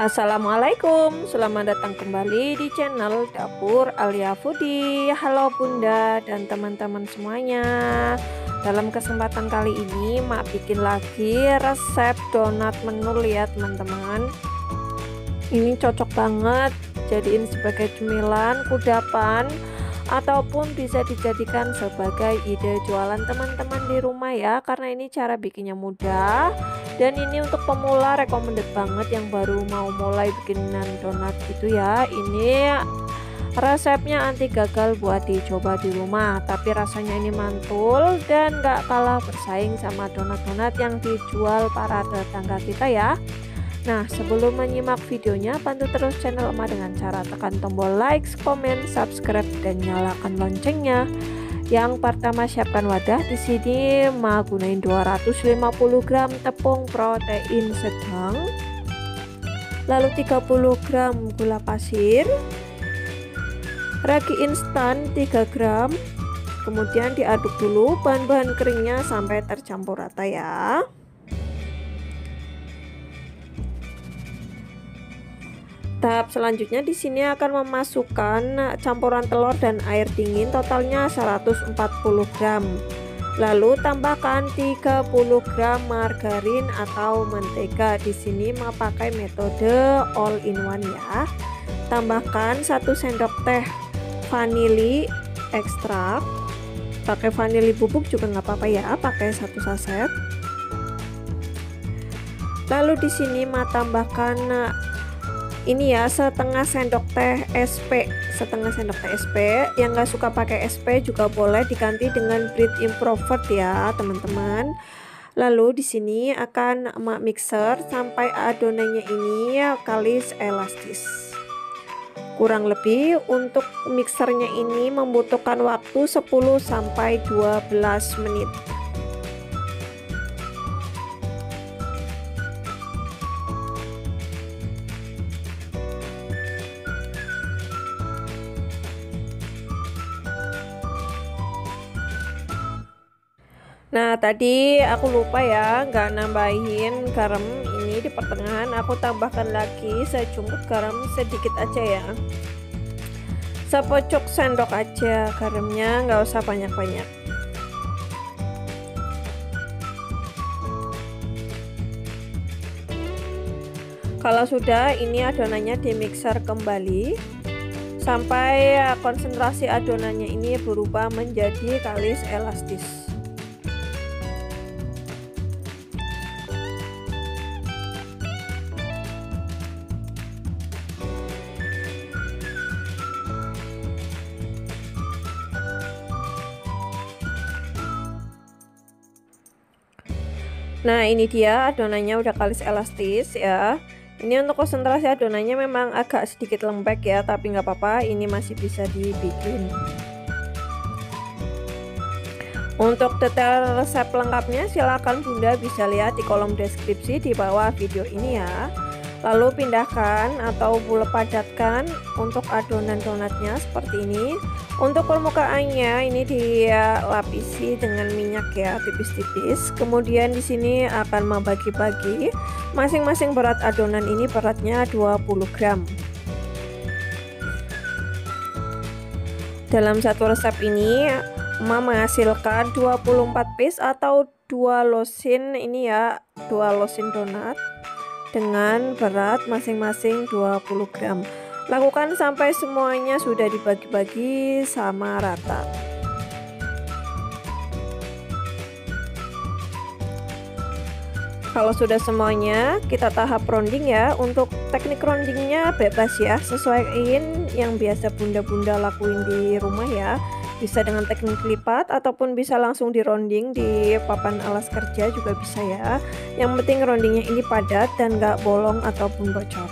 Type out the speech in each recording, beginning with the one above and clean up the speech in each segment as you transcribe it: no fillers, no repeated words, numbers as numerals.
Assalamualaikum, selamat datang kembali di channel Dapur Alia Foodie. Halo Bunda dan teman-teman semuanya. Dalam kesempatan kali ini Mak bikin lagi resep donat menul ya teman-teman. Ini cocok banget jadiin sebagai cemilan, kudapan, ataupun bisa dijadikan sebagai ide jualan teman-teman di rumah ya, karena ini cara bikinnya mudah. Dan ini untuk pemula recommended banget yang baru mau mulai bikinan donat gitu ya. Ini resepnya anti gagal buat dicoba di rumah, tapi rasanya ini mantul dan gak kalah bersaing sama donat-donat yang dijual para tetangga kita ya. Nah, sebelum menyimak videonya, bantu terus channel emak dengan cara tekan tombol like, komen, subscribe, dan nyalakan loncengnya. Yang pertama, siapkan wadah. Di sini emak gunain 250 gram tepung protein sedang, lalu 30 gram gula pasir, ragi instan 3 gram. Kemudian diaduk dulu bahan-bahan keringnya sampai tercampur rata ya. Tahap selanjutnya di sini akan memasukkan campuran telur dan air dingin totalnya 140 gram. Lalu tambahkan 30 gram margarin atau mentega. Di sini mau pakai metode all in one ya. Tambahkan 1 sendok teh vanili ekstrak. Pakai vanili bubuk juga nggak apa-apa ya, pakai 1 saset. Lalu di sini mau tambahkan ini ya, setengah sendok teh SP, yang nggak suka pakai SP juga boleh diganti dengan Bread Improved ya teman-teman. Lalu di sini akan emak mixer sampai adonannya ini kalis elastis. Kurang lebih untuk mixernya ini membutuhkan waktu 10 sampai 12 menit. Nah, tadi aku lupa ya nggak nambahin garam, ini di pertengahan aku tambahkan lagi secumput garam sedikit aja ya, sepocok sendok aja garamnya, nggak usah banyak-banyak. Kalau sudah, ini adonannya di mixer kembali sampai konsentrasi adonannya ini berubah menjadi kalis elastis. Nah, ini dia adonannya udah kalis elastis ya. Ini untuk konsentrasi adonannya memang agak sedikit lembek ya, tapi nggak apa-apa, ini masih bisa dibikin. Untuk detail resep lengkapnya silahkan Bunda bisa lihat di kolom deskripsi di bawah video ini ya. Lalu pindahkan atau bulat padatkan untuk adonan donatnya seperti ini. Untuk permukaannya ini dilapisi dengan minyak ya, tipis-tipis. Kemudian di sini akan membagi-bagi. Masing-masing berat adonan ini beratnya 20 gram. Dalam satu resep ini emak menghasilkan 24 piece atau 2 losin ini ya, 2 losin donat dengan berat masing-masing 20 gram. Lakukan sampai semuanya sudah dibagi-bagi sama rata. Kalau sudah semuanya, kita tahap rounding ya. Untuk teknik roundingnya bebas ya, sesuaiin yang biasa bunda-bunda lakuin di rumah ya. Bisa dengan teknik lipat ataupun bisa langsung di rounding di papan alas kerja juga bisa ya. Yang penting roundingnya ini padat dan gak bolong ataupun bocor.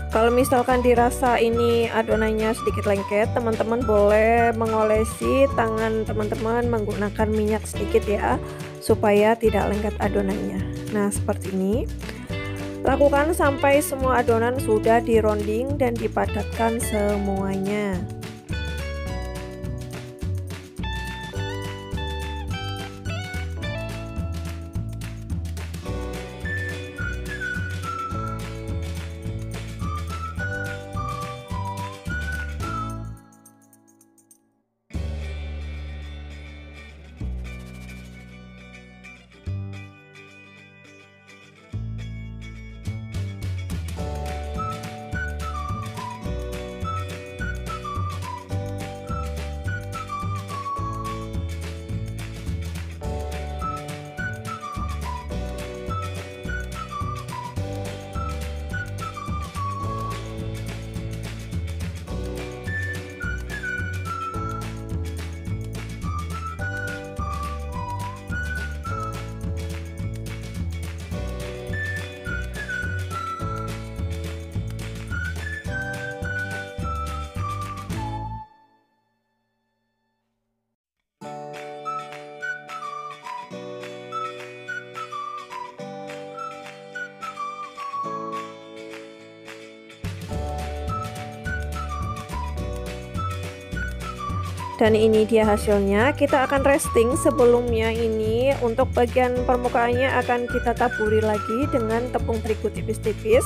Kalau misalkan dirasa ini adonannya sedikit lengket, teman-teman boleh mengolesi tangan teman-teman menggunakan minyak sedikit ya, supaya tidak lengket adonannya. Nah, seperti ini. Lakukan sampai semua adonan sudah di rounding dan dipadatkan semuanya. Dan ini dia hasilnya. Kita akan resting sebelumnya. Ini untuk bagian permukaannya akan kita taburi lagi dengan tepung terigu tipis-tipis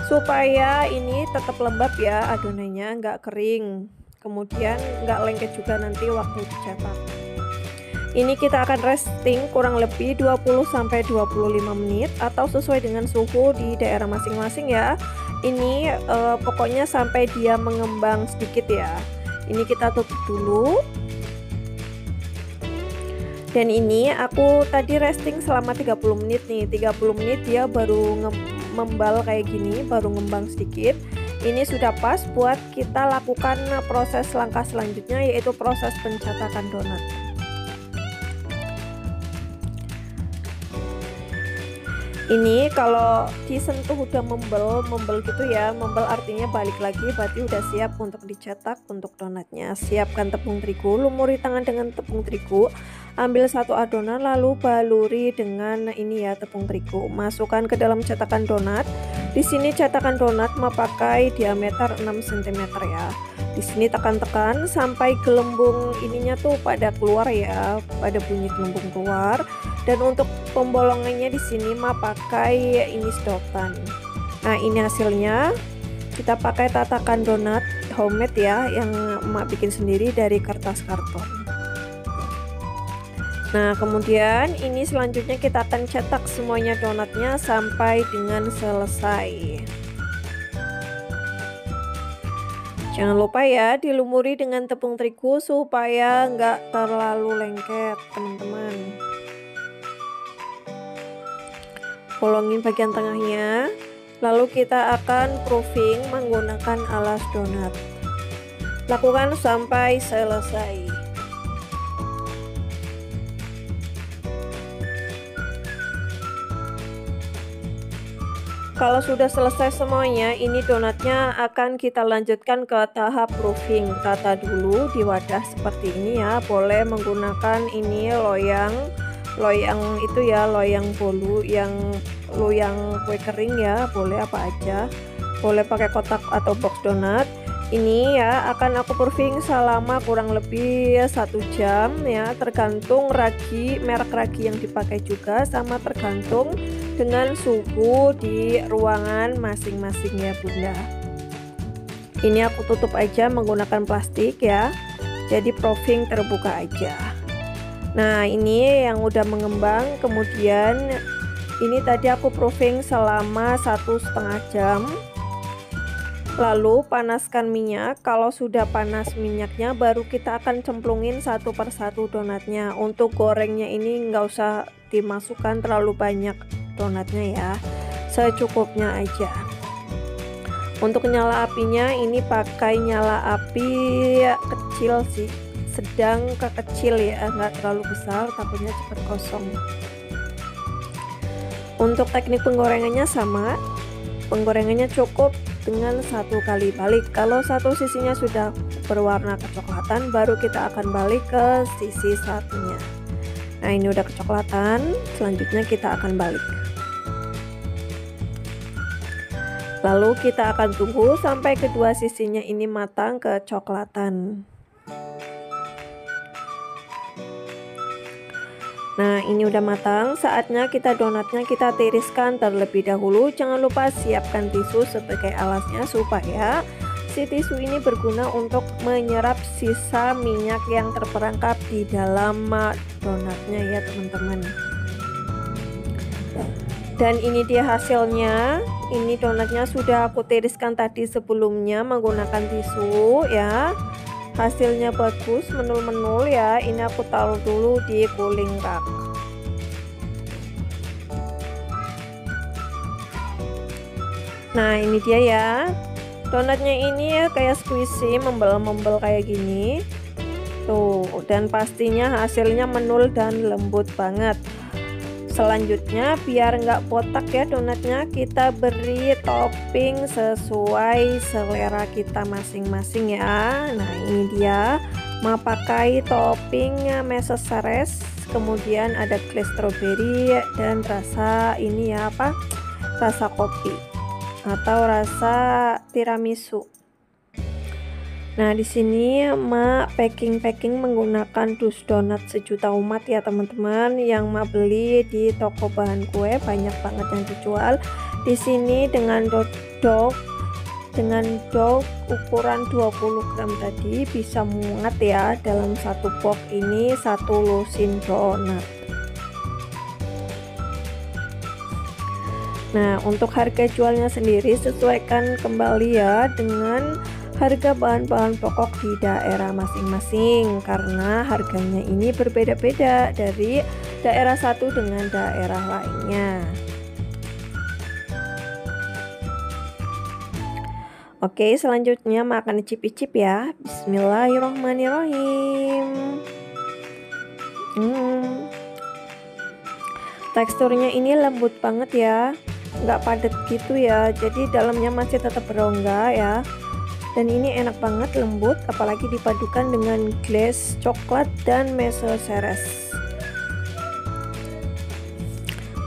supaya ini tetap lembab ya adonannya, nggak kering, kemudian nggak lengket juga nanti waktu dicetak. Ini kita akan resting kurang lebih 20-25 menit atau sesuai dengan suhu di daerah masing-masing ya. Ini pokoknya sampai dia mengembang sedikit ya. Ini kita tutup dulu. Dan ini aku tadi resting selama 30 menit nih. 30 menit dia baru membal kayak gini, baru ngembang sedikit. Ini sudah pas buat kita lakukan proses langkah selanjutnya, yaitu proses pencetakan donat. Ini kalau disentuh udah membel gitu ya, membel artinya balik lagi, berarti udah siap untuk dicetak untuk donatnya. Siapkan tepung terigu, lumuri tangan dengan tepung terigu, ambil satu adonan lalu baluri dengan ini ya tepung terigu, masukkan ke dalam cetakan donat. Di sini cetakan donat memakai diameter 6 cm ya. Di sini tekan-tekan sampai gelembung ininya tuh pada keluar ya, pada bunyi gelembung keluar. Dan untuk pembolongannya di sini pakai ini sedotan. Nah, ini hasilnya. Kita pakai tatakan donat homemade ya, yang emak bikin sendiri dari kertas karton. Nah, kemudian ini selanjutnya kita akan cetak semuanya donatnya sampai dengan selesai. Jangan lupa ya dilumuri dengan tepung terigu supaya nggak terlalu lengket teman-teman. Bolongin bagian tengahnya, lalu kita akan proofing menggunakan alas donat. Lakukan sampai selesai. Kalau sudah selesai semuanya, ini donatnya akan kita lanjutkan ke tahap proofing. Tata dulu di wadah seperti ini ya, boleh menggunakan ini loyang itu ya, loyang bolu, yang loyang kue kering ya, boleh apa aja, boleh pakai kotak atau box donat. Ini ya akan aku proofing selama kurang lebih 1 jam ya, tergantung merek ragi yang dipakai juga, sama tergantung dengan suhu di ruangan masing-masing ya bunda. Ini aku tutup aja menggunakan plastik ya, jadi proofing terbuka aja. Nah, ini yang udah mengembang. Kemudian ini tadi aku proofing selama 1,5 jam. Lalu panaskan minyak. Kalau sudah panas minyaknya, baru kita akan cemplungin satu persatu donatnya. Untuk gorengnya ini nggak usah dimasukkan terlalu banyak donatnya ya, secukupnya aja. Untuk nyala apinya ini pakai nyala api kecil sih, sedang ke kecil ya, nggak terlalu besar, takutnya cepat kosong. Untuk teknik penggorengannya sama, penggorengannya cukup dengan 1 kali balik. Kalau satu sisinya sudah berwarna kecoklatan, baru kita akan balik ke sisi satunya. Nah, ini udah kecoklatan, selanjutnya kita akan balik. Lalu kita akan tunggu sampai kedua sisinya ini matang kecoklatan. Nah, ini udah matang, saatnya donatnya kita tiriskan terlebih dahulu. Jangan lupa siapkan tisu sebagai alasnya supaya si tisu ini berguna untuk menyerap sisa minyak yang terperangkap di dalam donatnya ya teman-teman. Dan ini dia hasilnya. Ini donatnya sudah aku tiriskan tadi sebelumnya menggunakan tisu ya. Hasilnya bagus, menul-menul ya. Ini aku taruh dulu di cooling rack. Nah, ini dia ya. Donatnya ini ya kayak squishy, membel-membel kayak gini. Tuh, dan pastinya hasilnya menul dan lembut banget. Selanjutnya biar nggak botak ya donatnya, kita beri topping sesuai selera kita masing-masing ya. Nah, ini dia mau pakai topping meses sares, kemudian ada glaze strawberry dan rasa ini ya apa, rasa kopi atau rasa tiramisu. Nah, di sini Mak packing menggunakan dus donat sejuta umat ya teman-teman, yang Mak beli di toko bahan kue banyak banget yang dijual. Di sini dengan dough ukuran 20 gram tadi bisa muat ya dalam satu box ini satu lusin donat. Nah, untuk harga jualnya sendiri sesuaikan kembali ya dengan harga bahan-bahan pokok di daerah masing-masing, karena harganya ini berbeda-beda dari daerah satu dengan daerah lainnya. Oke, selanjutnya makan icip-icip ya. Bismillahirrohmanirrohim. Teksturnya ini lembut banget ya, nggak padat gitu ya, jadi dalamnya masih tetap berongga ya. Dan ini enak banget, lembut, apalagi dipadukan dengan glaze coklat dan mesoseres.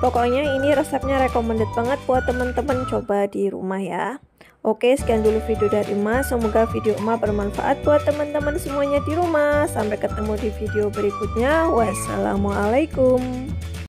Pokoknya ini resepnya recommended banget buat teman-teman coba di rumah ya. Oke, sekian dulu video dari Mas. Semoga video Emak bermanfaat buat teman-teman semuanya di rumah. Sampai ketemu di video berikutnya. Wassalamualaikum.